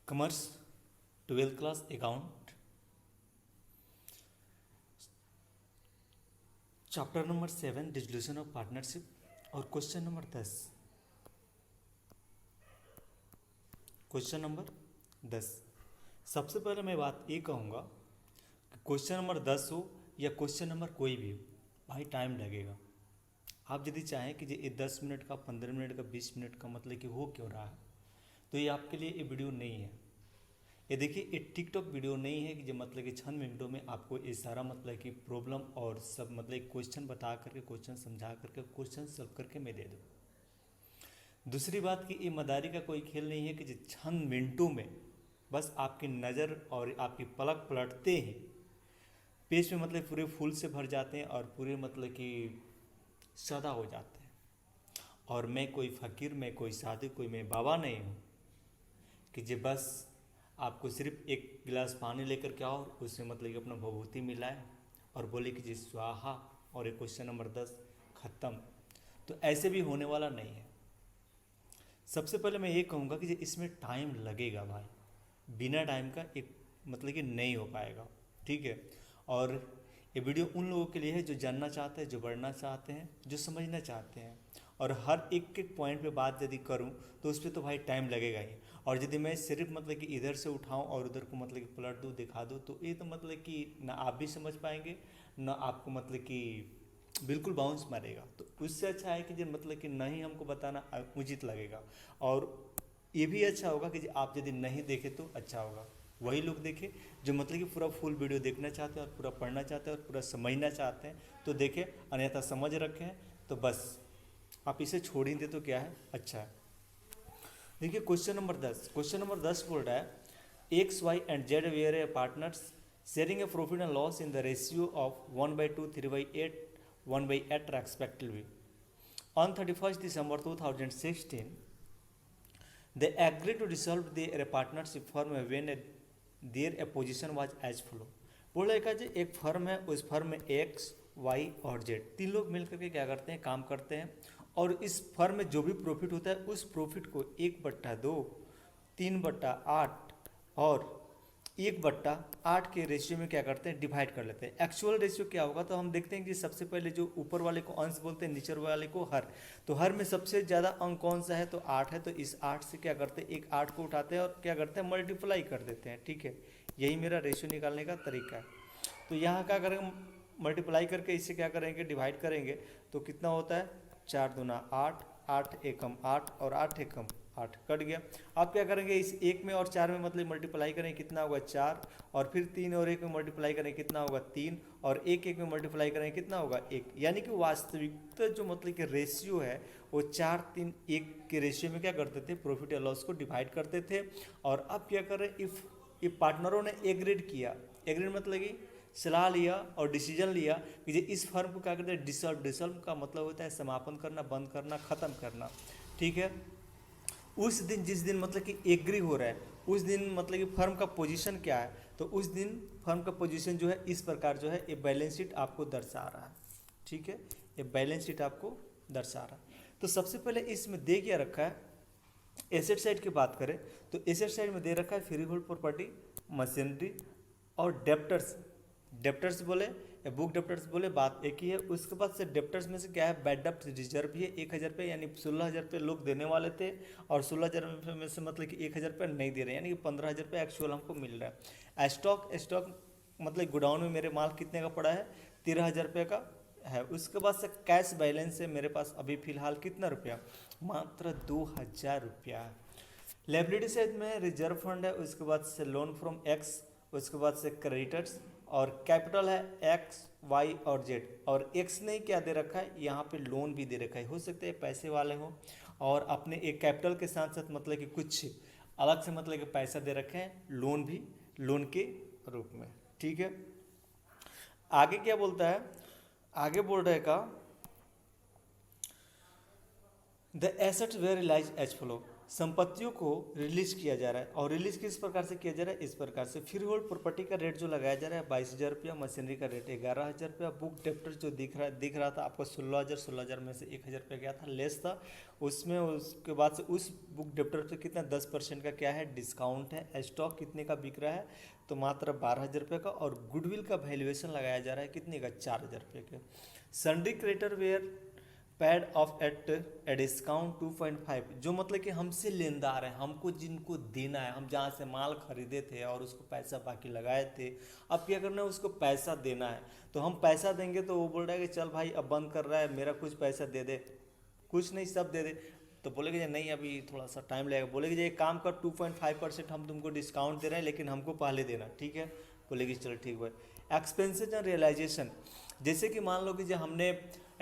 Commerce 12th class account chapter number 7 dissolution of partnership और question number 10। Question number 10। सबसे पहले मैं बात ये कहूँगा कि क्वेश्चन नंबर 10 हो या क्वेश्चन नंबर कोई भी हो, भाई टाइम लगेगा। आप यदि चाहें कि ये 10 मिनट का, 15 मिनट का, 20 मिनट का मतलब कि हो क्यों रहा है, तो ये आपके लिए ये वीडियो नहीं है। ये देखिए, ये टिकटॉक वीडियो नहीं है कि जो मतलब कि चंद मिनटों में आपको ये सारा मतलब कि प्रॉब्लम और सब मतलब क्वेश्चन बता करके, क्वेश्चन समझा करके, क्वेश्चन सॉल्व करके मैं दे दूँ। दूसरी बात कि ये मदारी का कोई खेल नहीं है कि जो चंद मिनटों में बस आपकी नज़र और आपकी पलक पलटते ही पेज में मतलब पूरे फूल से भर जाते हैं और पूरे मतलब कि सदा हो जाते हैं। और मैं कोई फ़कीर, मैं कोई साधु, कोई मैं बाबा नहीं हूँ कि जो बस आपको सिर्फ एक गिलास पानी लेकर के आओ, उसमें मतलब कि अपना भभूति मिलाए और बोले कि जी स्वाहा और एक क्वेश्चन नंबर 10 ख़त्म। तो ऐसे भी होने वाला नहीं है। सबसे पहले मैं ये कहूँगा कि जो इसमें टाइम लगेगा भाई, बिना टाइम का एक मतलब कि नहीं हो पाएगा, ठीक है। और ये वीडियो उन लोगों के लिए है जो जानना चाहते हैं, जो बढ़ना चाहते हैं, जो समझना चाहते हैं। और हर एक एक पॉइंट पे बात यदि करूं तो उस पर तो भाई टाइम लगेगा ही। और यदि मैं सिर्फ मतलब कि इधर से उठाऊं और उधर को मतलब कि पलट दूं, दिखा दूं, तो ये तो मतलब कि ना आप भी समझ पाएंगे, ना आपको मतलब कि बिल्कुल बाउंस मारेगा। तो उससे अच्छा है कि जो मतलब कि नहीं हमको बताना उचित लगेगा। और ये भी अच्छा होगा कि आप यदि नहीं देखें तो अच्छा होगा। वही लोग देखें जो मतलब कि पूरा फुल वीडियो देखना चाहते हैं और पूरा पढ़ना चाहते हैं और पूरा समझना चाहते हैं, तो देखें। अन्यथा समझ रखे हैं तो बस आप इसे छोड़ ही दे तो क्या है, अच्छा है। देखिए क्वेश्चन नंबर 10। क्वेश्चन नंबर 10 बोल रहा है X Y and Z where a partners sharing a profit and loss in the ratio of 1/2, 3/8, 1/8 respectively. On 31st December 2016, they agreed to dissolve their partnership firm when their position was as follow. बोल रहा है एक firm है, उस firm में x, Y और Z तीन लोग मिलकर के क्या करते हैं, काम करते हैं। और इस फर्म में जो भी प्रॉफिट होता है उस प्रॉफिट को 1/2, 3/8 और 1/8 के रेशियो में क्या करते हैं, डिवाइड कर लेते हैं। एक्चुअल रेशियो क्या होगा, तो हम देखते हैं कि सबसे पहले जो ऊपर वाले को अंश बोलते हैं, नीचे वाले को हर। तो हर में सबसे ज़्यादा अंक कौन सा है, तो 8 है। तो इस 8 से क्या करते हैं, एक 8 को उठाते हैं और क्या करते हैं, मल्टीप्लाई कर देते हैं, ठीक है। यही मेरा रेशियो निकालने का तरीका है। तो यहाँ क्या करेंगे, मल्टीप्लाई करके इससे क्या करेंगे, डिवाइड करेंगे। तो कितना होता है, 4 दूना 8, 8 एकम 8 और 8 एकम 8 कट गया। आप क्या करेंगे, इस एक में और 4 में मतलब मल्टीप्लाई करें, कितना होगा 4, और फिर 3 और 1 में मल्टीप्लाई करें, कितना होगा 3, और 1 में मल्टीप्लाई करें, कितना होगा 1। यानी कि वास्तविकता जो मतलब कि रेशियो है वो 4, 3, 1 के रेशियो में क्या करते थे, प्रॉफिट या लॉस को डिवाइड करते थे। और अब क्या करें, इफ पार्टनरों ने एग्रीड किया, एग्रीड मतलब कि सलाह लिया और डिसीजन लिया कि जो इस फर्म को क्या करते हैं, डिसॉल्व। डिसॉल्व का मतलब होता है समापन करना, बंद करना, ख़त्म करना, ठीक है। उस दिन जिस दिन मतलब कि एग्री हो रहा है, उस दिन मतलब कि फर्म का पोजीशन क्या है, तो उस दिन फर्म का पोजीशन जो है इस प्रकार जो है ये बैलेंस शीट आपको दर्शा रहा है, ठीक है। ये बैलेंस शीट आपको दर्शा रहा है। तो सबसे पहले इसमें दे क्या रखा है, एसेट साइड की बात करें तो एसेट साइड में दे रखा है फ्री होल्ड प्रॉपर्टी, मशीनरी और डेप्टर्स। डेप्टर्स बोले या बुक डेप्टर्स बोले, बात एक ही है। उसके बाद से डेप्टर्स में से क्या है, बैड डेप्ट रिजर्व भी है 1,000 रुपये, यानी 16,000 रुपये लोग देने वाले थे और 16,000 में से मतलब कि 1,000 रुपये नहीं दे रहे हैं, यानी कि 15,000 रुपये एक्चुअल हमको मिल रहा है। स्टॉक मतलब गोडाउन में मेरे माल कितने का पड़ा है, 13,000 रुपये का है। उसके बाद से कैश बैलेंस है मेरे पास अभी फ़िलहाल कितना रुपया, मात्र 2,000 रुपया। लायबिलिटी साइड में रिजर्व फंड है, उसके बाद से लोन फ्रॉम एक्स, उसके बाद से क्रेडिटर्स, और कैपिटल है एक्स, वाई और जेड। और एक्स ने क्या दे रखा है, यहाँ पे लोन भी दे रखा है, हो सकता है पैसे वाले हों और अपने एक कैपिटल के साथ साथ मतलब कि कुछ अलग से मतलब कि पैसा दे रखे हैं, लोन भी, लोन के रूप में, ठीक है। आगे क्या बोलता है, आगे बोल रहे का the assets were realised as follows. संपत्तियों को रिलीज किया जा रहा है, और रिलीज किस प्रकार से किया जा रहा है, इस प्रकार से। फ्री होल्ड प्रॉपर्टी का रेट जो लगाया जा रहा है 22,000 रुपया, मशीनरी का रेट 11,000 रुपया, बुक डेप्टर जो दिख रहा था आपको 16,000 में से 1,000 रुपया गया था, लेस था उसमें। उसके बाद से उस बुक डेप्टर पे कितना 10% का क्या है, डिस्काउंट है। स्टॉक कितने का बिक रहा है, तो मात्र 12,000 रुपये का। और गुडविल का वैल्यूएशन लगाया जा रहा है कितने का, 4,000 रुपये के। Sundry creditor were paid off at a discount 2.5, जो मतलब कि हमसे लेनदार है, हमको जिनको देना है, हम जहाँ से माल खरीदे थे और उसको पैसा बाकी लगाए थे, अब क्या करना है, उसको पैसा देना है। तो हम पैसा देंगे तो वो बोल रहा है कि चल भाई अब बंद कर रहा है, मेरा कुछ पैसा दे दे, कुछ नहीं सब दे दे। तो बोलेगे जी नहीं अभी थोड़ा सा टाइम लगेगा। बोलेगे जी एक काम कर, 2.5% हम तुमको डिस्काउंट दे रहे हैं, लेकिन हमको पहले देना, ठीक है। बोलेगी चलो ठीक भाई। एक्सपेंसेज एंड रियलाइजेशन, जैसे कि मान लो कि जो हमने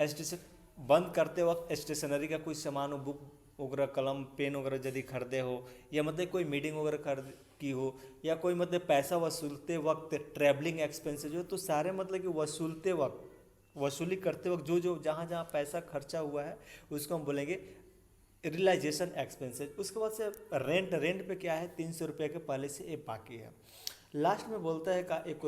स्टेशन बंद करते वक्त स्टेशनरी का कुछ सामान हो, बुक वगैरह, कलम पेन वगैरह यदि खरीदे हो, या मतलब कोई मीटिंग वगैरह खरीद की हो, या कोई मतलब पैसा वसूलते वक्त ट्रैवलिंग एक्सपेंसेज हो, तो सारे मतलब कि वसूलते वक्त, वसूली करते वक्त जो जो जहाँ जहाँ पैसा खर्चा हुआ है उसको हम बोलेंगे रियलाइजेशन एक्सपेंसेज। उसके बाद से रेंट पे क्या है, 300 रुपये के पहले से ये बाकी है। लास्ट में बोलता है का एक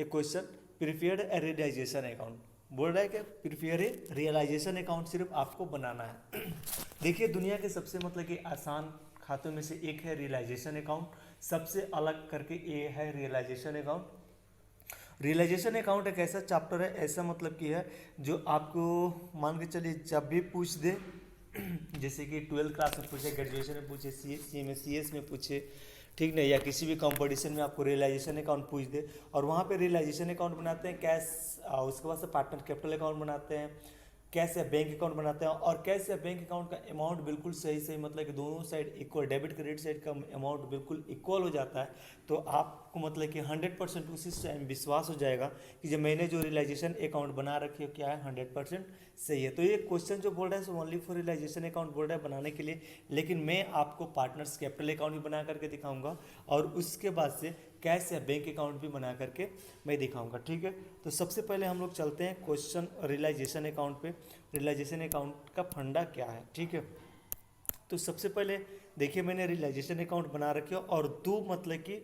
क्वेश्चन, प्रिपेयर्ड ए रियलाइजेशन अकाउंट, बोल रहा है कि प्रिपेयर ए रियलाइजेशन अकाउंट सिर्फ आपको बनाना है। देखिए दुनिया के सबसे मतलब कि आसान खातों में से एक है रियलाइजेशन अकाउंट, सबसे अलग करके ये है रियलाइजेशन अकाउंट। रियलाइजेशन अकाउंट एक ऐसा चैप्टर है, ऐसा मतलब कि है जो आपको मान के चलिए जब भी पूछ दे, जैसे कि 12th क्लास में पूछे, ग्रेजुएशन में पूछे, सी में CS में पूछे, ठीक नहीं, या किसी भी कंपटीशन में आपको रियलाइजेशन अकाउंट पूछ दे, और वहाँ पे रियलाइजेशन अकाउंट बनाते हैं कैश, उसके बाद से पार्टनर कैपिटल अकाउंट बनाते हैं, कैश या बैंक अकाउंट बनाते हैं। और कैश या बैंक अकाउंट का अमाउंट बिल्कुल सही सही मतलब कि दोनों side equal, debit credit side का अमाउंट बिल्कुल इक्वल हो जाता है, तो आपको मतलब कि 100% उसी टाइम विश्वास हो जाएगा कि जो मैंने जो रियलाइजेशन अकाउंट बना रखी है क्या है, 100% सही है। तो ये क्वेश्चन जो बोल रहा है सो ओनली फॉर रियलाइजेशन अकाउंट बोल रहा है बनाने के लिए, लेकिन मैं आपको पार्टनर्स कैपिटल अकाउंट भी बना करके दिखाऊंगा, और उसके बाद से कैश या बैंक अकाउंट भी बना करके मैं दिखाऊंगा, ठीक है। तो सबसे पहले हम लोग चलते हैं क्वेश्चन रियलाइजेशन अकाउंट पे। रियलाइजेशन अकाउंट का फंडा क्या है, ठीक है। तो सबसे पहले देखिए मैंने रियलाइजेशन अकाउंट बना रखे हो, और दो मतलब कि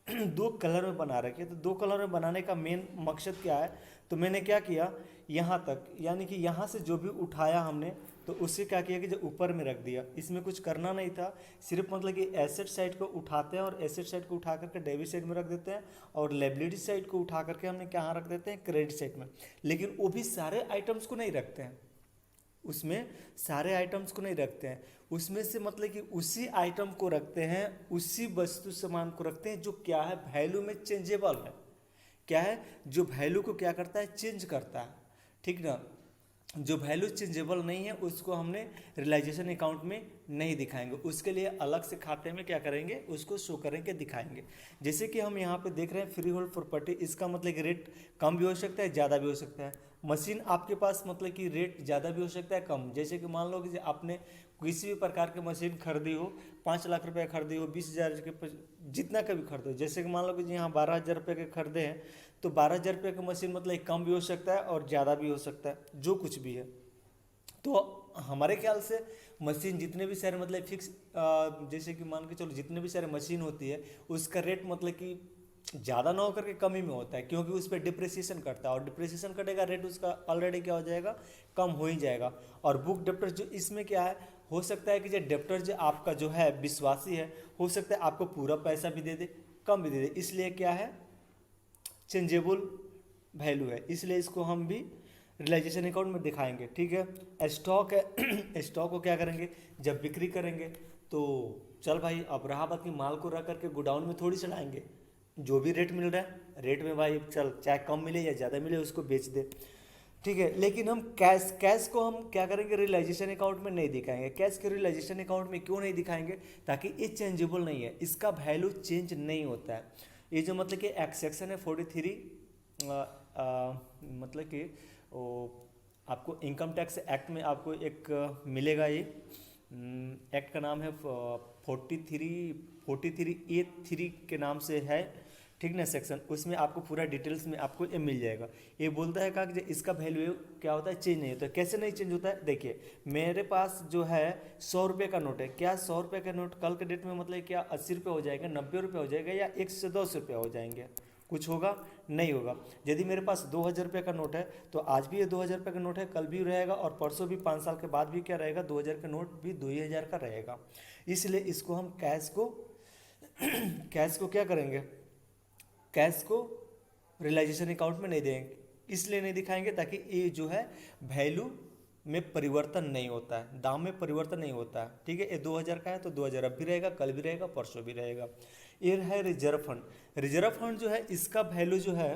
दो कलर में बना रखे। तो दो कलर में बनाने का मेन मकसद क्या है, तो मैंने क्या किया, यहाँ तक यानी कि यहाँ से जो भी उठाया हमने, तो उससे क्या किया कि जो ऊपर में रख दिया, इसमें कुछ करना नहीं था, सिर्फ मतलब कि एसेट साइड को उठाते हैं और एसेट साइड को उठा करके डेबिट साइड में रख देते हैं, और लायबिलिटी साइड को उठा करके हमने कहाँ रख देते हैं, क्रेडिट साइड में। लेकिन वो भी सारे आइटम्स को नहीं रखते हैं, उसमें सारे आइटम्स को नहीं रखते हैं, उसमें से मतलब कि उसी आइटम को रखते हैं, उसी वस्तु सामान को रखते हैं जो क्या है, वैल्यू में चेंजेबल है, क्या है, जो वैल्यू को क्या करता है, चेंज करता है, ठीक ना। जो वैल्यू चेंजेबल नहीं है उसको हमने रियलाइजेशन अकाउंट में नहीं दिखाएंगे, उसके लिए अलग से खाते में क्या करेंगे, उसको शो करेंगे, दिखाएंगे। जैसे कि हम यहाँ पे देख रहे हैं फ्री होल्ड प्रॉपर्टी, इसका मतलब कि रेट कम भी हो सकता है, ज़्यादा भी हो सकता है। मशीन आपके पास मतलब कि रेट ज़्यादा भी हो सकता है, कम। जैसे कि मान लो कि आपने किसी भी प्रकार की मशीन खरीदी हो, 5 लाख रुपये खरीदी हो, 20,000 के जितना का भी खरीदो, जैसे कि मान लो कि जी हाँ 12,000 रुपये के खरीदे हैं, तो 12,000 रुपये की मशीन मतलब कम भी हो सकता है और ज़्यादा भी हो सकता है, जो कुछ भी है। तो हमारे ख्याल से मशीन जितने भी सारे मतलब फिक्स, जैसे कि मान के चलो जितने भी सारे मशीन होती है उसका रेट मतलब कि ज़्यादा ना होकर के कम ही में होता है, क्योंकि उस पर डिप्रिसिएशन करता है, और डिप्रिसिएशन कटेगा रेट उसका ऑलरेडी क्या हो जाएगा, कम हो ही जाएगा। और बुक डेप्टर जो इसमें क्या है, हो सकता है कि जो डेप्टर जो आपका जो है विश्वासी है, हो सकता है आपको पूरा पैसा भी दे दे, कम भी दे दे, इसलिए क्या है, चेंजेबल वैल्यू है, इसलिए इसको हम भी रियलाइजेशन अकाउंट में दिखाएंगे, ठीक है। स्टॉक है स्टॉक को क्या करेंगे, जब बिक्री करेंगे तो चल भाई अब रहा बात कि माल को रख करके गोडाउन में थोड़ी चलाएंगे, जो भी रेट मिल रहा है रेट में भाई चल चाहे कम मिले या ज़्यादा मिले उसको बेच दे, ठीक है। लेकिन हम कैश को हम क्या करेंगे, रियलाइजेशन अकाउंट में नहीं दिखाएंगे। कैश के रियलाइजेशन अकाउंट में क्यों नहीं दिखाएंगे, ताकि ये चेंजेबल नहीं है, इसका वैल्यू चेंज नहीं होता है। ये जो मतलब कि एक सेक्शन है 43, मतलब कि आपको इनकम टैक्स एक्ट में आपको एक मिलेगा, ये एक्ट का नाम है 43A3 के नाम से है, ठीक ना सेक्शन, उसमें आपको पूरा डिटेल्स में आपको ये मिल जाएगा। ये बोलता है कि इसका वैल्यू क्या होता है, चेंज नहीं होता है। कैसे नहीं चेंज होता है, देखिए मेरे पास जो है 100 रुपये का नोट है, क्या 100 रुपये का नोट कल के डेट में मतलब क्या 80 रुपये हो जाएगा, 90 रुपये हो जाएगा, या 110 रुपये हो जाएंगे, कुछ होगा नहीं होगा। यदि मेरे पास 2000 रुपये का नोट है तो आज भी ये 2000 रुपये का नोट है, कल भी रहेगा और परसों भी, 5 साल के बाद भी क्या रहेगा, 2000 का नोट भी 2000 का रहेगा। इसलिए इसको हम कैश को क्या करेंगे, कैश को रियलाइजेशन अकाउंट में नहीं देंगे, इसलिए नहीं दिखाएंगे ताकि ये जो है वैल्यू में परिवर्तन नहीं होता है, दाम में परिवर्तन नहीं होता है। ठीक है, ये 2000 का है तो 2000 अब भी रहेगा, कल भी रहेगा, परसों भी रहेगा। ये है रिजर्व फंड। रिजर्व फंड जो है इसका वैल्यू जो है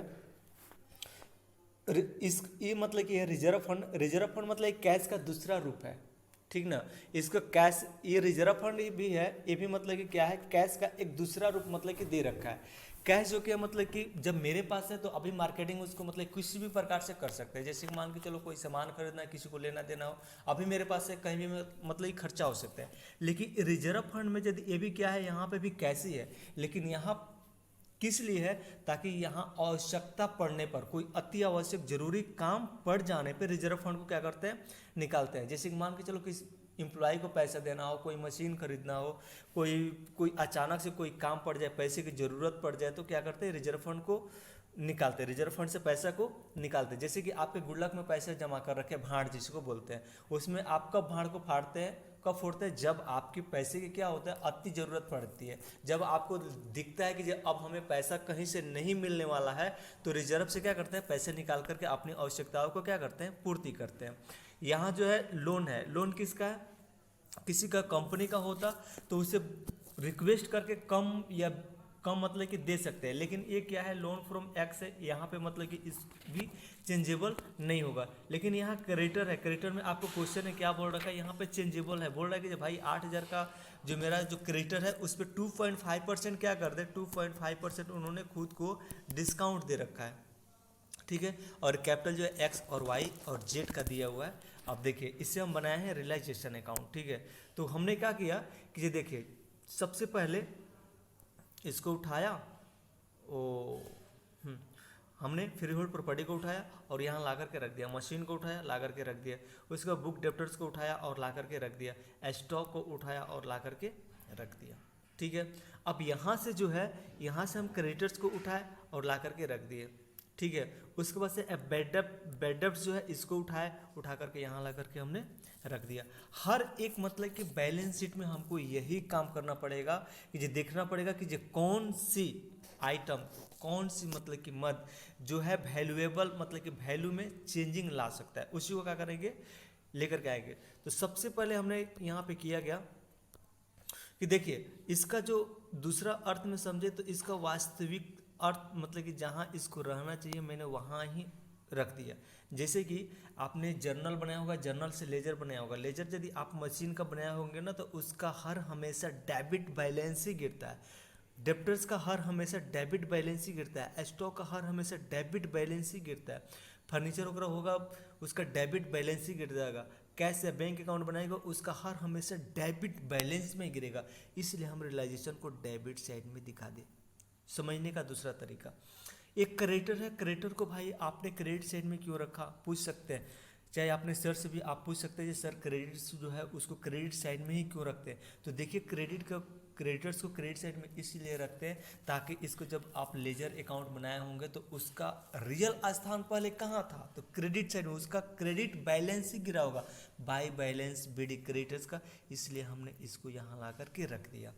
इस ये मतलब कि रिजर्व फंड मतलब एक कैश का दूसरा रूप है। ठीक ना, इसको कैश, ये रिजर्व फंड भी है, ये भी मतलब कि क्या है, कैश का एक दूसरा रूप मतलब कि दे रखा है। कैश जो क्या मतलब कि जब मेरे पास है तो अभी मार्केटिंग उसको मतलब किसी भी प्रकार से कर सकते हैं। जैसे मान के चलो कोई सामान खरीदना है, किसी को लेना देना हो, अभी मेरे पास है, कहीं भी मतलब खर्चा हो सकता है। लेकिन रिजर्व फंड में यदि ये भी क्या है, यहाँ पे भी कैश ही है, लेकिन यहाँ किस लिए है, ताकि यहाँ आवश्यकता पड़ने पर, कोई अति आवश्यक जरूरी काम पड़ जाने पर रिजर्व फंड को क्या करते हैं, निकालते हैं। जैसे मान के चलो किसी एम्प्लॉय को पैसा देना हो, कोई मशीन खरीदना हो, कोई अचानक से कोई काम पड़ जाए, पैसे की ज़रूरत पड़ जाए, तो क्या करते हैं, रिजर्व फंड को निकालते हैं, रिजर्व फंड से पैसा को निकालते हैं। जैसे कि आपके गुल्लक में पैसे जमा कर रखे, भाड़ जिसको बोलते हैं, उसमें आप कब भाड़ को फाड़ते हैं, कब फोड़ते हैं, जब आपकी पैसे की क्या होता है, अति ज़रूरत पड़ती है। जब आपको दिखता है कि अब हमें पैसा कहीं से नहीं मिलने वाला है, तो रिजर्व से क्या करते हैं, पैसे निकाल करके अपनी आवश्यकताओं को क्या करते हैं, पूर्ति करते हैं। यहाँ जो है लोन है, लोन किसका है, किसी का कंपनी का होता तो उसे रिक्वेस्ट करके कम मतलब कि दे सकते हैं। लेकिन ये क्या है, लोन फ्रॉम एक्स है, यहाँ पे मतलब कि इस भी चेंजेबल नहीं होगा। लेकिन यहाँ क्रेडिटर है, क्रेडिटर में आपको क्वेश्चन है क्या बोल रखा है, यहाँ पे चेंजेबल है, बोल रहा है कि भाई 8000 का जो मेरा जो क्रेडिटर है उस पर 2.5% क्या कर दे, 2.5% उन्होंने खुद को डिस्काउंट दे रखा है। ठीक है, और कैपिटल जो है एक्स और वाई और जेड का दिया हुआ है। अब देखिए इससे हम बनाए हैं रियलाइजेशन अकाउंट। ठीक है, तो हमने क्या किया कि ये देखिए सबसे पहले इसको उठाया, हमने फ्री होल्ड प्रॉपर्टी को उठाया और यहाँ ला करके रख दिया, मशीन को उठाया ला करके रख दिया, उसके बाद बुक डेप्टर्स को उठाया और ला करके रख दिया, स्टॉक को उठाया और ला करके रख दिया। ठीक है, अब यहाँ से जो है, यहाँ से हम क्रेडिटर्स को उठाए और ला करके रख दिए। ठीक है, उसके बाद से बेड डेप्ट जो है इसको उठा करके यहाँ ला करके हमने रख दिया। हर एक मतलब कि बैलेंस शीट में हमको यही काम करना पड़ेगा कि ये देखना पड़ेगा कि ये कौन सी आइटम, कौन सी मतलब कि मद जो है वैल्यूएबल मतलब कि वैल्यू में चेंजिंग ला सकता है, उसी को क्या करेंगे, लेकर के आएंगे। तो सबसे पहले हमने यहाँ पे किया गया कि देखिए इसका जो दूसरा अर्थ में समझे तो इसका वास्तविक अर्थ मतलब कि जहाँ इसको रहना चाहिए मैंने वहाँ ही रख दिया। जैसे कि आपने जर्नल बनाया होगा, जर्नल से लेजर बनाया होगा, लेजर यदि आप मशीन का बनाया होंगे ना तो उसका हर हमेशा डेबिट बैलेंस ही गिरता है, डेप्टर्स का हर हमेशा डेबिट बैलेंस ही गिरता है, स्टॉक का हर हमेशा डेबिट बैलेंस ही गिरता है, फर्नीचर वगैरह होगा उसका डेबिट बैलेंस ही गिर जाएगा, कैश या बैंक अकाउंट बनाएगा उसका हर हमेशा डेबिट बैलेंस में गिरेगा। इसलिए हम रियलाइजेशन को डेबिट साइड में दिखा दे। समझने का दूसरा तरीका, एक क्रेडिटर है, क्रेडिटर को भाई आपने क्रेडिट साइड में क्यों रखा, पूछ सकते हैं, चाहे आपने सर से भी आप पूछ सकते हैं सर क्रेडिट जो है उसको क्रेडिट साइड में ही क्यों रखते हैं। तो देखिए क्रेडिटर्स को क्रेडिट साइड में इसलिए रखते हैं ताकि इसको जब आप लेजर अकाउंट बनाए होंगे तो उसका रियल स्थान पहले कहाँ था, तो क्रेडिट साइड में, उसका क्रेडिट बैलेंस ही गिरा होगा, बाय बैलेंस बीडी क्रेडिटर्स का, इसलिए हमने इसको यहाँ ला करके रख दिया।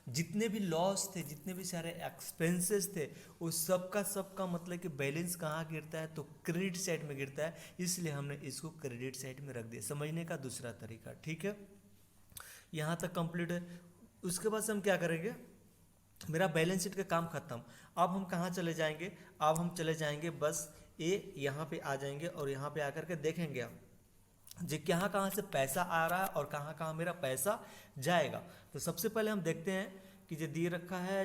जितने भी लॉस थे, जितने भी सारे एक्सपेंसेस थे, उस सबका मतलब कि बैलेंस कहाँ गिरता है, तो क्रेडिट साइड में गिरता है, इसलिए हमने इसको क्रेडिट साइड में रख दिया। समझने का दूसरा तरीका, ठीक है, यहाँ तक कंप्लीट है। उसके बाद से हम क्या करेंगे, मेरा बैलेंस शीट का काम खत्म। अब हम कहाँ चले जाएंगे, अब हम चले जाएंगे बस ये यहाँ पे आ जाएंगे और यहाँ पे आकर के देखेंगे हम जी कहाँ से पैसा आ रहा है और कहाँ मेरा पैसा जाएगा। तो सबसे पहले हम देखते हैं कि जो दिए रखा है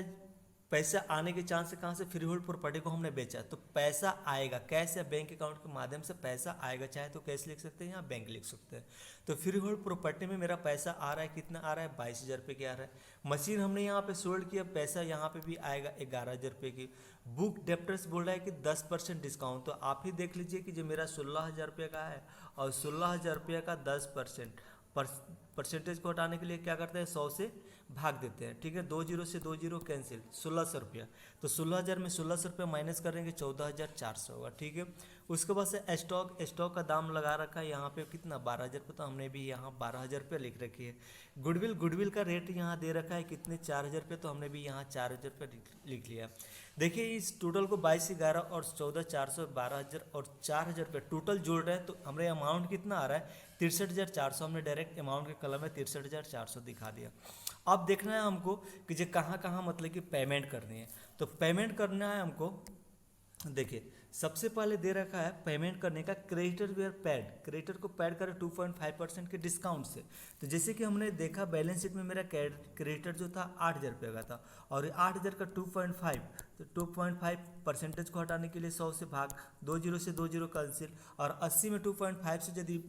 पैसा आने के चांस से कहाँ से, फ्री होल्ड प्रॉपर्टी को हमने बेचा, तो पैसा आएगा कैश या बैंक अकाउंट के माध्यम से पैसा आएगा, चाहे तो कैश लिख सकते हैं या बैंक लिख सकते हैं। तो फ्री होल्ड प्रॉपर्टी में मेरा पैसा आ रहा है, कितना आ रहा है, 22,000 रुपये की आ रहा है। मशीन हमने यहाँ पे सोल्ड किया, पैसा यहाँ पे भी आएगा 11,000 रुपये की। बुक डेप्टर्स बोल रहा है कि 10% डिस्काउंट, तो आप ही देख लीजिए कि जो मेरा 16,000 रुपये का है और 16,000 रुपये का 10% परसेंटेज को हटाने के लिए क्या करते हैं, 100 से भाग देते हैं, ठीक है। 2 जीरो से 2 जीरो कैंसिल, 1600 रुपया, तो 16,000 में 1600 रुपया माइनस करेंगे 14,400 होगा, ठीक है। उसके बाद से स्टॉक का दाम लगा रखा है यहाँ पे कितना, 12,000 रुपये, तो हमने भी यहाँ 12,000 रुपये लिख रखी है। गुडविल का रेट यहाँ दे रखा है कितने, 4,000 रुपये, तो हमने भी यहाँ 4,000 रुपये लिख लिया। देखिए इस टोटल को 22,11 और 14,400, 12,000 और 4,000 रुपये टोटल जोड़ रहे हैं, तो हमारे अमाउंट कितना आ रहा है, 63,400। हमने डायरेक्ट अमाउंट के कलम में 63,400 दिखा दिया। अब देखना है हमको कि जो कहाँ कहाँ मतलब कि पेमेंट करनी है, तो पेमेंट करना है हमको। देखिए सबसे पहले दे रखा है पेमेंट करने का, क्रेडिटर वेयर पैड, क्रेडिटर को पैड करें 2.5% के डिस्काउंट से। तो जैसे कि हमने देखा बैलेंस शीट में मेरा क्रेडिटर जो था 8,000 रुपये का था, और 8,000 का 2.5, तो 2.5% को हटाने के लिए 100 से भाग, 2 जीरो से 2 जीरो कैंसिल, और 80 में 2.5 से यदि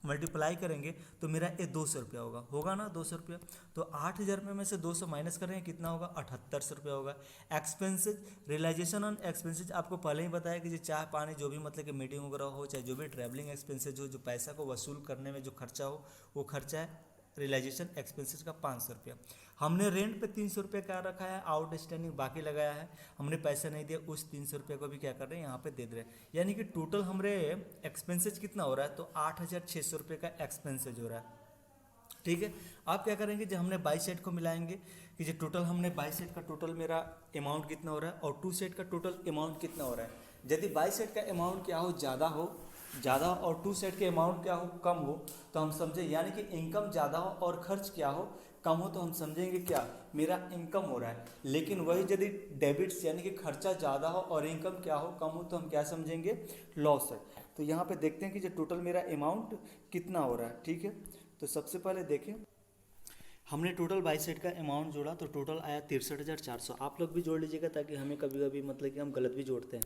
मल्टीप्लाई करेंगे तो मेरा ये 200 रुपया होगा ना 200 रुपया। तो 8,000 रुपये में से 200 माइनस करेंगे कितना होगा, 7800 रुपया होगा। एक्सपेंसेज, रियलाइजेशन ऑन एक्सपेंसेज आपको पहले ही बताया कि जो चाय पानी जो भी मतलब कि मीटिंग वगैरह हो, चाहे जो भी ट्रैवलिंग एक्सपेंसेज हो, जो पैसा को वसूल करने में जो खर्चा हो, वो खर्चा है रियलाइजेशन एक्सपेंसेस का 500 रुपया। हमने रेंट पे 300 रुपये का रखा है, आउटस्टैंडिंग बाकी लगाया है, हमने पैसा नहीं दिया, उस 300 रुपये को भी क्या कर रहे हैं यहाँ पे दे दे रहे हैं। यानी कि टोटल हमारे एक्सपेंसेज कितना हो रहा है, तो 8,600 रुपये का एक्सपेंसेज हो रहा है, ठीक है। आप क्या करेंगे, जब हमने 22 सेट को मिलाएंगे कि जो टोटल हमने 22 सेट का टोटल मेरा अमाउंट कितना हो रहा है और 2 सेट का टोटल अमाउंट कितना हो रहा है। यदि 22 सेट का अमाउंट क्या हो, ज़्यादा और 2 सेट के अमाउंट क्या हो, कम हो, तो हम समझे यानी कि इनकम ज़्यादा हो और खर्च क्या हो, कम हो, तो हम समझेंगे क्या, मेरा इनकम हो रहा है। लेकिन वही यदि डेबिट्स यानी कि खर्चा ज़्यादा हो और इनकम क्या हो, कम हो, तो हम क्या समझेंगे, लॉस है। तो यहाँ पे देखते हैं कि जो टोटल मेरा अमाउंट कितना हो रहा है, ठीक है। तो सबसे पहले देखें, हमने टोटल 22 सेट का अमाउंट जोड़ा, तो टोटल आया 63,400। आप लोग भी जोड़ लीजिएगा ताकि हमें कभी कभी मतलब कि हम गलत भी जोड़ते हैं,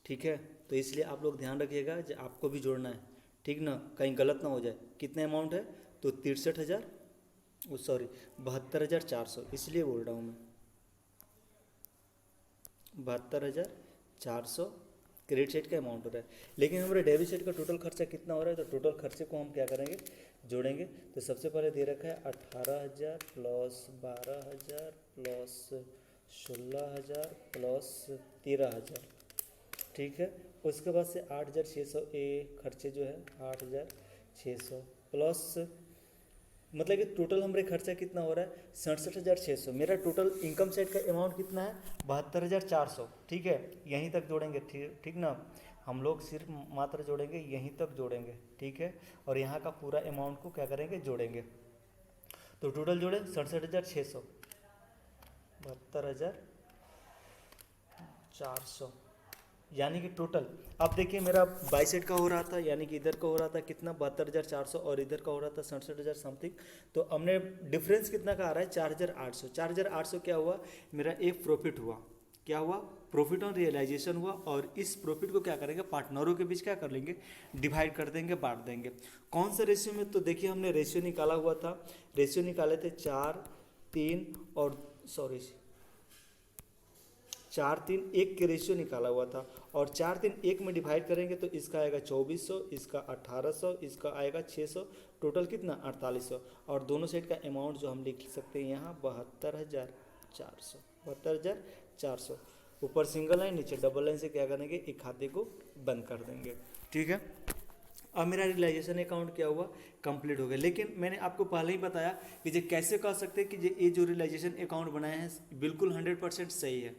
ठीक है। तो इसलिए आप लोग ध्यान रखिएगा जो आपको भी जोड़ना है, ठीक ना, कहीं गलत ना हो जाए। कितने अमाउंट है, तो 72,400, इसलिए बोल रहा हूँ मैं 72,400 क्रेडिट सेट का अमाउंट हो रहा है। लेकिन हमारे डेबिट सेट का टोटल खर्चा कितना हो रहा है, तो टोटल खर्चे को हम क्या करेंगे, जोड़ेंगे। तो सबसे पहले दे रखा है 18,000 प्लस 12,000 प्लस 16,000 प्लस 13,000, ठीक है। उसके बाद से 8,600 ए खर्चे जो है 8,600 प्लस मतलब कि टोटल हमारे खर्चा कितना हो रहा है, 67,600। मेरा टोटल इनकम सेट का अमाउंट कितना है, 72,400, ठीक है। यहीं तक जोड़ेंगे, ठीक ना, हम लोग सिर्फ मात्र जोड़ेंगे, यहीं तक जोड़ेंगे, ठीक है। और यहाँ का पूरा अमाउंट को क्या करेंगे, जोड़ेंगे। तो टोटल जोड़े 67,600, 72,400, यानी कि टोटल अब देखिए मेरा 22 सेट का हो रहा था, यानी कि इधर का हो रहा था कितना, 72,400, और इधर का हो रहा था 67,000 समथिंग। तो हमने डिफरेंस कितना का आ रहा है, 4,800। 4,800 क्या हुआ, मेरा एक प्रॉफिट हुआ, क्या हुआ, प्रॉफिट ऑन रियलाइजेशन हुआ। और इस प्रॉफिट को क्या करेंगे, पार्टनरों के बीच क्या कर लेंगे, डिवाइड कर देंगे, बांट देंगे। कौन सा रेशियो में, तो देखिए हमने रेशियो निकाला हुआ था, रेशियो निकाले थे 4-3 और 4-3-1 के रेशियो निकाला हुआ था। और 4-3-1 में डिवाइड करेंगे तो इसका आएगा 2,400, इसका 1,800, इसका आएगा 600, टोटल कितना 4,800। और दोनों सेट का अमाउंट जो हम लिख सकते हैं यहाँ 72,400, 72,400। ऊपर सिंगल लाइन, नीचे डबल लाइन से क्या करेंगे, एक खाते को बंद कर देंगे, ठीक है। अब मेरा रियलाइजेशन अकाउंट क्या हुआ, कंप्लीट हो गया। लेकिन मैंने आपको पहले ही बताया कि ये कैसे कह सकते हैं कि ये जो रियलाइजेशन अकाउंट बनाए हैं बिल्कुल 100% सही है,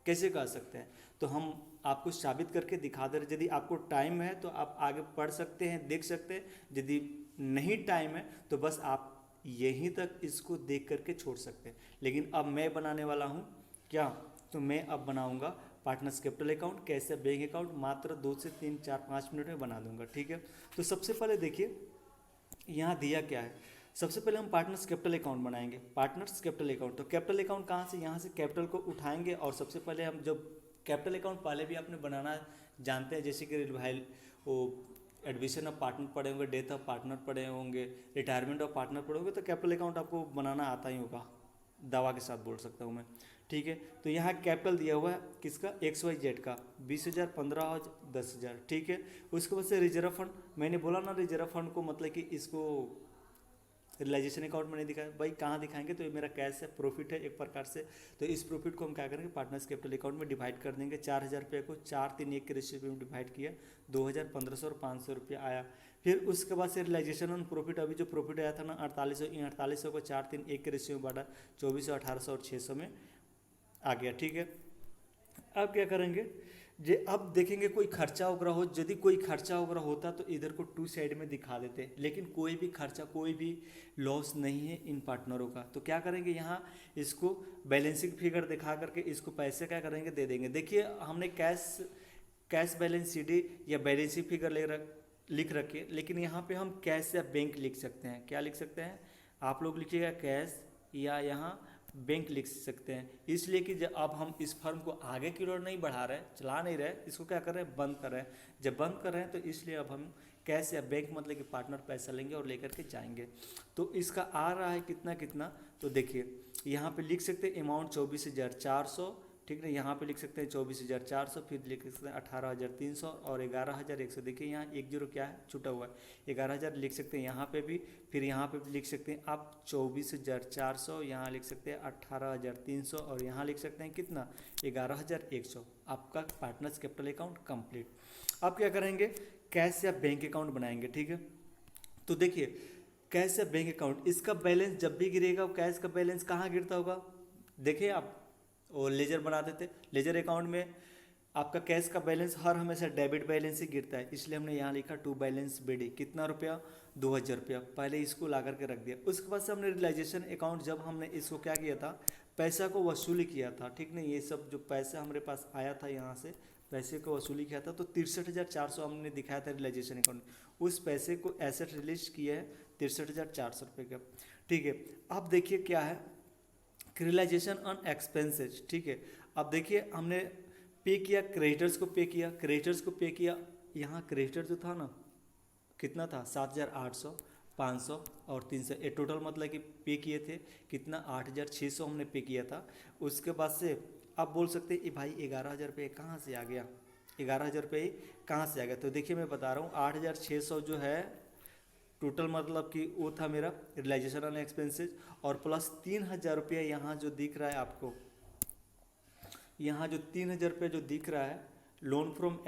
कैसे कह सकते हैं, तो हम आपको साबित करके दिखा दे रहे। यदि आपको टाइम है तो आप आगे पढ़ सकते हैं, देख सकते हैं, यदि नहीं टाइम है तो बस आप यहीं तक इसको देख करके छोड़ सकते हैं। लेकिन अब मैं बनाने वाला हूँ क्या, तो मैं अब बनाऊँगा पार्टनर्स कैपिटल अकाउंट, कैसे बैंक अकाउंट, मात्र 2 से 3-4-5 मिनट में बना दूंगा, ठीक है। तो सबसे पहले देखिए यहाँ दिया क्या है, सबसे पहले हम पार्टनर्स कैपिटल अकाउंट बनाएंगे। पार्टनर्स कैपिटल अकाउंट, तो कैपिटल अकाउंट कहाँ से, यहाँ से कैपिटल को उठाएंगे और सबसे पहले हम जब कैपिटल अकाउंट पहले भी आपने बनाना जानते हैं, जैसे कि भाई वो एडमिशन ऑफ पार्टनर पढ़े होंगे, डेथ ऑफ पार्टनर पढ़े होंगे, रिटायरमेंट ऑफ पार्टनर पढ़े होंगे, तो कैपिटल अकाउंट आपको बनाना आता ही होगा, दावा के साथ बोल सकता हूँ मैं। ठीक है, तो यहाँ कैपिटल दिया हुआ है किसका, XYZ का, 20,000, 15,000, 10,000। ठीक है, उसके बाद से रिजर्व फंड, मैंने बोला ना रिजर्व फंड को मतलब कि इसको रियलाइजेशन अकाउंट में नहीं दिखाया भाई, कहाँ दिखाएंगे, तो ये मेरा कैश है, प्रॉफिट है एक प्रकार से। तो इस प्रॉफिट को हम क्या करेंगे, पार्टनर्स कैपिटल अकाउंट में डिवाइड कर देंगे। 4,000 रुपये को 4-3-1 के रेशियो में डिवाइड किया, 2,000, 1,500 और 500 रुपया आया। फिर उसके बाद से रियलाइजेशन ऑन प्रॉफिट, अभी जो प्रॉफिट आया था ना 4800, इन 4800 को 4-3-1 के रेशियो में बांटा, 2400, 1800 और 600 में आ गया। ठीक है, अब क्या करेंगे, जे अब देखेंगे कोई खर्चा वगैरह हो, यदि कोई खर्चा वगैरह होता तो इधर को 2 साइड में दिखा देते, लेकिन कोई भी खर्चा, कोई भी लॉस नहीं है इन पार्टनरों का। तो क्या करेंगे, यहाँ इसको बैलेंसिंग फिगर दिखा करके इसको पैसे क्या करेंगे, दे देंगे। देखिए हमने कैश बैलेंस CD या बैलेंसिंग फिगर लिख रखे, लेकिन यहाँ पे हम कैश या बैंक लिख सकते हैं। क्या लिख सकते हैं, आप लोग लिखिएगा कैश, या यहाँ बैंक लिख सकते हैं, इसलिए कि जब अब हम इस फर्म को आगे की ओर नहीं बढ़ा रहे, चला नहीं रहे, इसको क्या कर रहे हैं, बंद कर रहे हैं। जब बंद कर रहे हैं तो इसलिए अब हम कैश या बैंक मतलब कि पार्टनर पैसा लेंगे और लेकर के जाएंगे। तो इसका आ रहा है कितना कितना, तो देखिए यहाँ पे लिख सकते हैं अमाउंट 24,400, ठीक है, यहाँ पे लिख सकते हैं 24,400, फिर लिख सकते हैं 18,300 और 11,100। देखिए यहाँ 10 क्या है, छूटा हुआ है, 11,000 लिख सकते हैं यहाँ पे भी, फिर यहाँ पे भी लिख सकते हैं आप 24,400, यहाँ लिख सकते हैं 18,300 और यहाँ लिख सकते हैं कितना, 11,100। आपका पार्टनर्स कैपिटल अकाउंट कंप्लीट। अब क्या करेंगे, कैश या बैंक अकाउंट बनाएंगे। ठीक है, तो देखिए कैश या बैंक अकाउंट, इसका बैलेंस जब भी गिरेगा, कैश का बैलेंस कहाँ गिरता होगा, देखिए आप और लेजर बना देते, लेजर अकाउंट में आपका कैश का बैलेंस हर हमेशा डेबिट बैलेंस ही गिरता है, इसलिए हमने यहाँ लिखा टू बैलेंस BD, कितना रुपया, 2,000 रुपया, पहले इसको ला करके रख दिया। उसके बाद से हमने रियलाइजेशन अकाउंट, जब हमने इसको क्या किया था, पैसा को वसूली किया था, ठीक नहीं, ये सब जो पैसा हमारे पास आया था यहाँ से पैसे को वसूली किया था, तो 63,400 हमने दिखाया था रियलाइजेशन अकाउंट, उस पैसे को एसेट रिलीज किया है 63,400 रुपये का। ठीक है, अब देखिए क्या है, रियलाइजेशन ऑन एक्सपेंसेज। ठीक है, अब देखिए हमने पे किया, क्रेडिटर्स को पे किया, क्रेडिटर्स को पे किया, यहाँ क्रेडिटर जो था ना कितना था, 7,800, 500 और 300, ये टोटल मतलब कि पे किए थे कितना, 8,600 हमने पे किया था। उसके बाद से आप बोल सकते हैं भाई 11,000 रुपये कहाँ से आ गया, 11,000 रुपये कहाँ से आ गया, तो देखिए मैं बता रहा हूँ 8,600 जो है टोटल मतलब कि वो था मेरा रियलाइजेशन ऑन एक्सपेंसेस, और प्लस 3,000 रुपया यहाँ जो दिख रहा है आपको, यहाँ जो 3,000 रुपया जो दिख रहा है, लोन फ्रॉम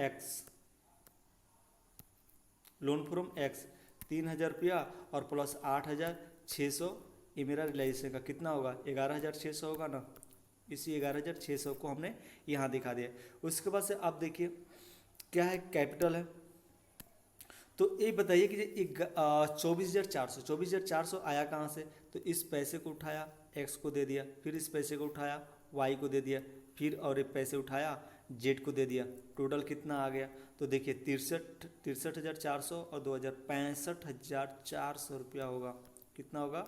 एक्स, 3,000 रुपया और प्लस 8,600, ये मेरा रियलाइजेशन का कितना होगा, 11,600 होगा ना, इसी 11,600 को हमने यहाँ दिखा दिया। उसके बाद से आप देखिए क्या है, कैपिटल है, तो ये बताइए कि 24,400 आया कहाँ से, तो इस पैसे को उठाया, एक्स को दे दिया, फिर इस पैसे को उठाया, वाई को दे दिया, फिर और एक पैसे उठाया, जेड को दे दिया, टोटल कितना आ गया, तो देखिए 63,400 और 2,000, 65,400 रुपया होगा, कितना होगा,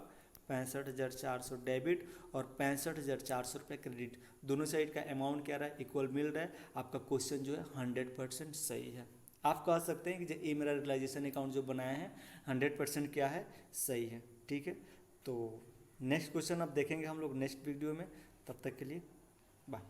65,400 डेबिट और 65,400 रुपये क्रेडिट, दोनों साइड का अमाउंट क्या रहा है, इक्वल मिल रहा है। आपका क्वेश्चन जो है 100% सही है। आप कह सकते हैं कि जो ये मेरा रियलाइजेशन अकाउंट जो बनाया है 100% क्या है, सही है। ठीक है, तो नेक्स्ट क्वेश्चन अब देखेंगे हम लोग नेक्स्ट वीडियो में, तब तक के लिए बाय।